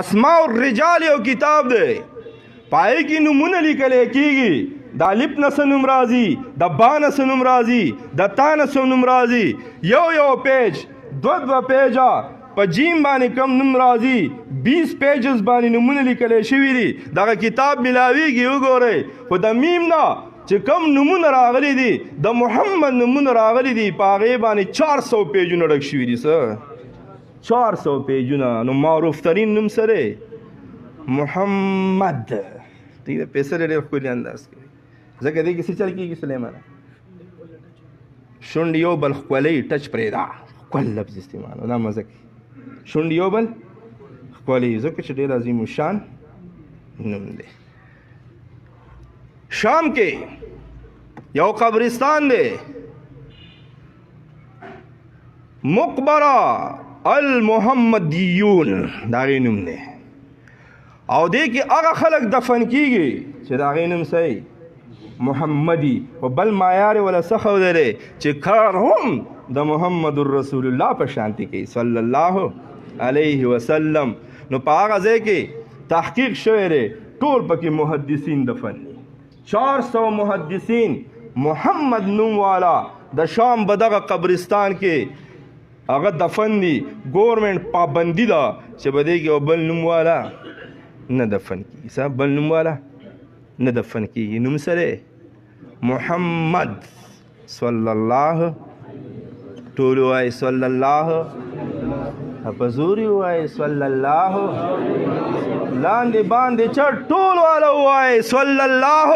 اسماء الرجال یو کتاب دی، پای کې نمونه لیکل کېږي، د الف نه څه نوم راځي، د با نه څه نوم راځي، د تا نه څه نوم راځي، یو پیج دوه پیجه په جیم باندې کم نوم راځي، 20 پیجز باندې نمونه لیکل شوي دي. دغه کتاب ملاویږي وګورئ، خو د میم نه چې کم نمونه راغلي دي، د محمد نمونه راغلي دي، په هغې باندې 400 پیجونه ډک شوي دي. څه 400 پیجونه. نو معروف ترین نوم سره محمد ٹھیک ہے. پیسې ډېر ښکلي انداز کوي، ځکه دې کې څه چل کېږي سلیمانه، شونډې یو بل ښکلوي، ټچ پرېږده، ښکل لفظ استعمال دا مزه کوي. شونډې یو بل ښکلوي ځکه چې ډېر عظیم الشان نوم دی. شام کې یو قبرستان دی، مقبره المحمدیون دا غي نوم دی، او دې کې هغه خلک دفن کیږي چې دا غي نوم صحیح محمدي، او بل معیار ولا څه ښودلی چې کار هم د محمد رسول الله په شانتي کوي صلی الله علیه وسلم. نو په هغه ځای کې تحقیق شوی دی، ټول پکې محدثین دفن دي، 400 محدثین محمد نوم والا د شام په دغه قبرستان کې هغه دفن دي. ګورمنټ پابندي ده چې په دې کې یو بل نوم والا نه دفن کېږي، څه بل نوم والا نه دفن کېږي. نوم سره محمد صلی الله، ټول وایي صلی الله، په زوري وایي صلی الله، لاندې باندې چټ ټول والا وایي صلی الله،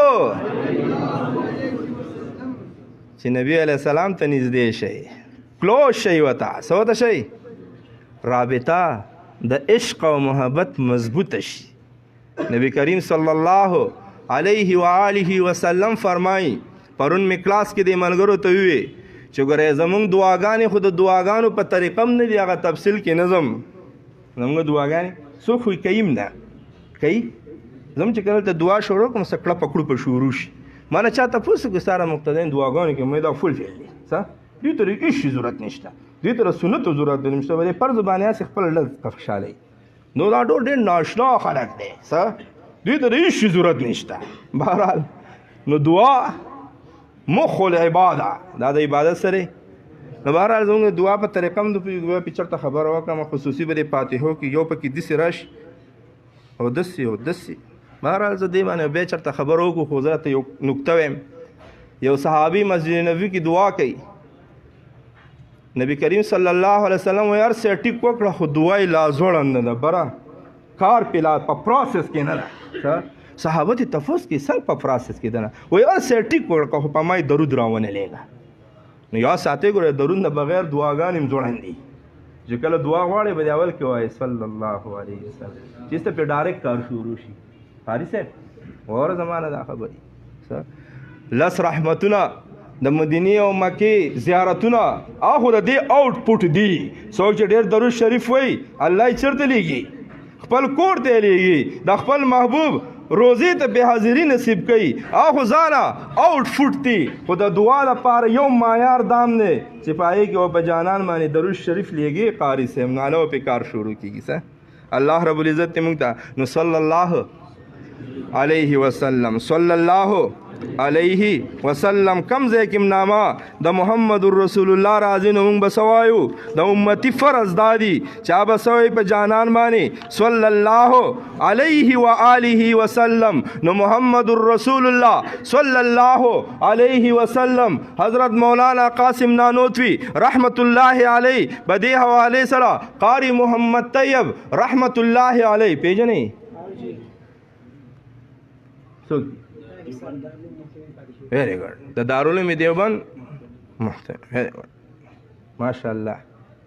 چې نبی علیه السلام ته نږدې شئ، کلوز شئ، ورته څه ورته شئ، رابطه د عشق او محبت مضبوطه شي. نبی کریم صلی الله علیه و آله وسلم فرمایي، پرون مې کلاس کې د ملګرو ته ووی چې ګورئ زمونږ دعاګانې خو د دعاګانو په طریقه هم نه دي، هغه تفصیل کې نظم زمونږ دعاګانې څوک خو کوي هم نه کوي. زم چې کله ته دعا شروع کوم څه کړه پکړو په شروع شي، ما نه چا تپوس کوي ساره مقتدیان دعاګانې کې مې دا فل فعل دي، څه دوی ته هېڅ ضرورت نشته، دوی ته سنتو ضرورت نشته، په دې فرض باندې هسې خپل ډز خوشحالوي. نو دا ډېر ناشنا خلک دی، څه دوی ته هېڅ ضرورت نشته. بهرحال نو دعا مخ العباده، دا د عبادت سره. نو بهرحال زموږ دعا په طریقه هم پې چېرته خبره وکړم، خصوصي به د فاتحو کې یو پکې داسې راشي او داسې او داسې. بهرحال زه دې باندې بیا چېرته خبره وکړو، خو زه راته یو نکته وایم. یو صحابي مسجد نبوي کې دعا کوي، نبی کریم صلی الله علیه وسلم وایي هر څه ټیک وکړه خو دعا یې لا ځوړنده ده، بره کار پې لا په پروسس کې نه ده. صحابه ته تفوس کې څنګه په پروسس کې ده نه، وایي هر څه ټیک وکړه خو په ما یې درود راونه لېږه. نو یا ساتئ ګوره درود نه بغیر دعاګانې هم ځوړند دي، چې کله دعا غواړئ به د اول کې وایي صلی الله علیه وسلم، چې ته پرې ډایرکټ کار شروع شي. قاري صاحب واره زمانه دا خبرې 10 رحمتونه د مدینې او مکې زیارتونه اخو د دې آوټپوټ دي. څوک چې ډېر درود شریف وایي الله یې چېرته لیږي، خپل کور ته یې لیږي، د خپل محبوب روزې ته بې حاضري نصیب کوي. اخو ځانه آوټپوټ دي، خو د دعا لپاره یو معیار دام دی چې په هغې کې په جانان باندې درود شریف لیږي. قاري صاحب نو علاوه پې کار شروع کېږي. څه الله رب العزت دې موږ ته نو صلی الله علیه وسلم، صلی الله علیه وسلم کم ځای کې نامه د محمد رسول الله راځي، نو موږ به څه وایو، د امتي فرض دا دي چې به څه وایي په جانان باندې صلی الله علیه و آله وسلم. نو محمد رسول الله صلی الله علیه وسلم حضرت مولانا قاسم نانوتوی رحمت الله علیه په دې حوالې سره قاری محمد طیب رحمت الله علیه پیژنئ څوک؟ ویری ګډ، د دارالعلوم دیوبند محترم، ویری ګډ، ماشاءالله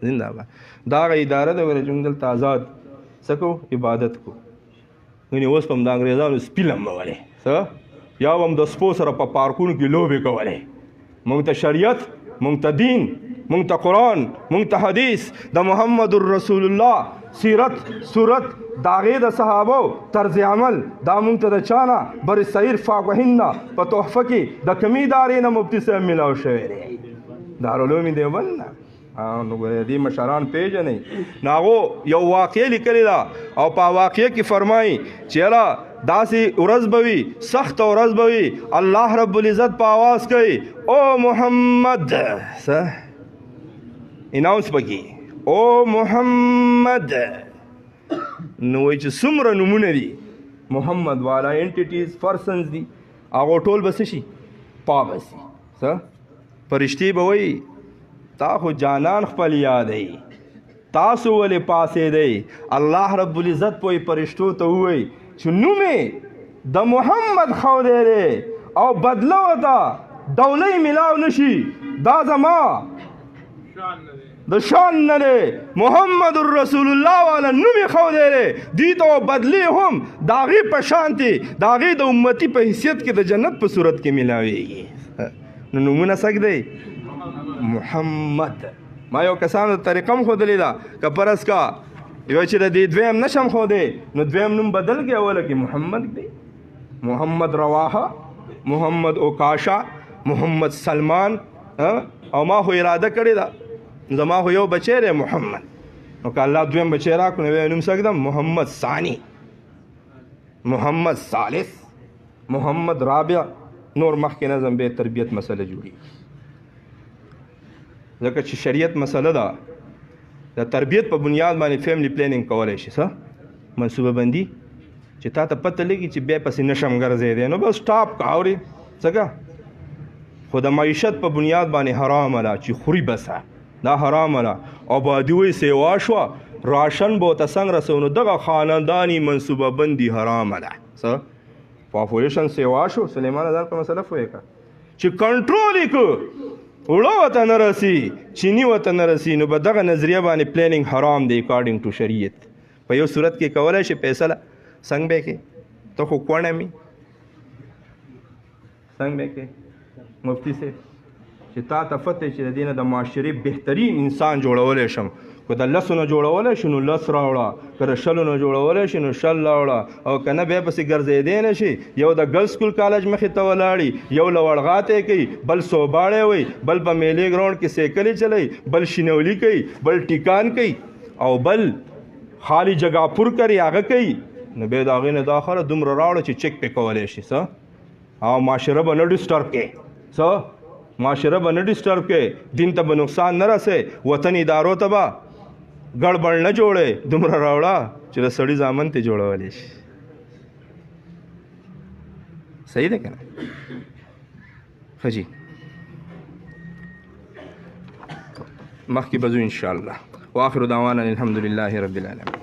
زنده باد. دا هغه اداره ده چې موږ دلته آزاد څه کوو، عبادت کوو. ونې اوس به هم د انګریزانو سپیلم بولې، څه یا به هم د سپو سره په پارکونو کې لوبې کولې. موږ ته شریعت، موږ ته دین، موږ ته قرآن، موږ ته حدیث، د محمد رسول الله سیرت صورت، د هغې د صحابو طرز عمل، دا موږ ته د چا نه بر صغیر فاق و هند په تحفه کې د کومې ادارې نه مفتي صاحب میلاو شوی دی؟ دارالعلوم دیوبند نه. نو ګورې دې مشران پیژنئ نو هغو یو واقع لیکلې ده او په واقع کې فرمایي چې یاره داسې ورځ به وي سخته ورځ به وي الله رب العزت په آواز کوي او محمد اناونس پکې او محمد نو وایي چې څومره نومونه دي محمد والا انټیټیز پرسنز دي هغو ټول به څه شي پا به شي فرشتې به وایي تا خو جانان خپل یادوي تاسو ولې پاڅېدئ الله رب العزت پوی فرشتو ته ووایي چې نوم د محمد ښودی دی او بدله ورته ډولۍ میلاو نه شي دا زما د شان نه دی محمد رسول الله والا نوم یې ښودی دی دوی ته بدلې هم د هغې په شانتې د هغې د امتي په حیثیت کې د جنت په صورت کې میلاویږي نو نومونه څک دی محمد ما یو کسانو ته طریقه هم ښودلې ده که فرض کا یو چې د دې دویم نشم ښودی نو دویم نوم بدل کړي اوله کې محمد دی محمد رواحه محمد اوکاشا محمد سلمان او ما خو اراده کړې ده زما خو یو بچی دی محمد نو که الله دویم بچی راکړو نو نوم څه کړم محمد ثانی محمد ثالث محمد رابع نور مخکې نظم به تربیت مسله جوړي ځکه چې شریعت مسله ده د تربیت په بنیاد باندې فیملی پلانینګ کولی شي څه منصوبه بندي چې تا ته پته لګي چې بیا پسې نشم ګرځېدی نو بس ټاپ کا اورې څنګه خو د معیشت په بنیاد باندې حرامه ده چې خوري بسه دا حرامه ده او بادي وایي سیوا شوه راشن به ورته څنګه رسو نو دغه خانداني منصوبه بندي حرامه ده څه پاپولیشن سیوا شو سلیمان ازار په مسله پوهې که چې کنټرول یې که وړه ورته نه رسي چیني ورته نه رسي نو به دغه نظریه باندې پلانینګ حرام دی اکارډینګ ټو شریعت په یو صورت کې کولی شي فیصله څنګه به کې ته خو کوڼه مې څنګه به کې مفتی صاحب چې تا ته فتح چې د دې نه د معاشرې بهترین انسان جوړولی شم که د لسو نه جوړولی شي نو لس راوړه که د شلو نه جوړولی شي نو شل راوړه او که نه بیا پسې ګرځېدی نه شي یو د ګرلز سکول کالج مخې ته ولاړي یو له وړغاتې کوي بل صوباړی وي بل په میلې ګراونډ کې سیکلې چلی بل شینولي کوي بل ټیکان کوي او بل خالی جګه پور کوي هغه کوي نو بیا د هغې نه دا خبره دومره راوړه چې چک پې کولی شي څه او معاشره به نه ډسټرب کې څه معاشره به نه ډسټرب کې دین ته به نقصان نه رسې وطن ادارو ته به ګړبړ نه جوړې دومره راوړه چې د سړي زامن ته جوړولی شي صحیح ده که نه ښه جي مخکې به ځو انشاءالله واخر دعوانا الحمد لله رب العالمین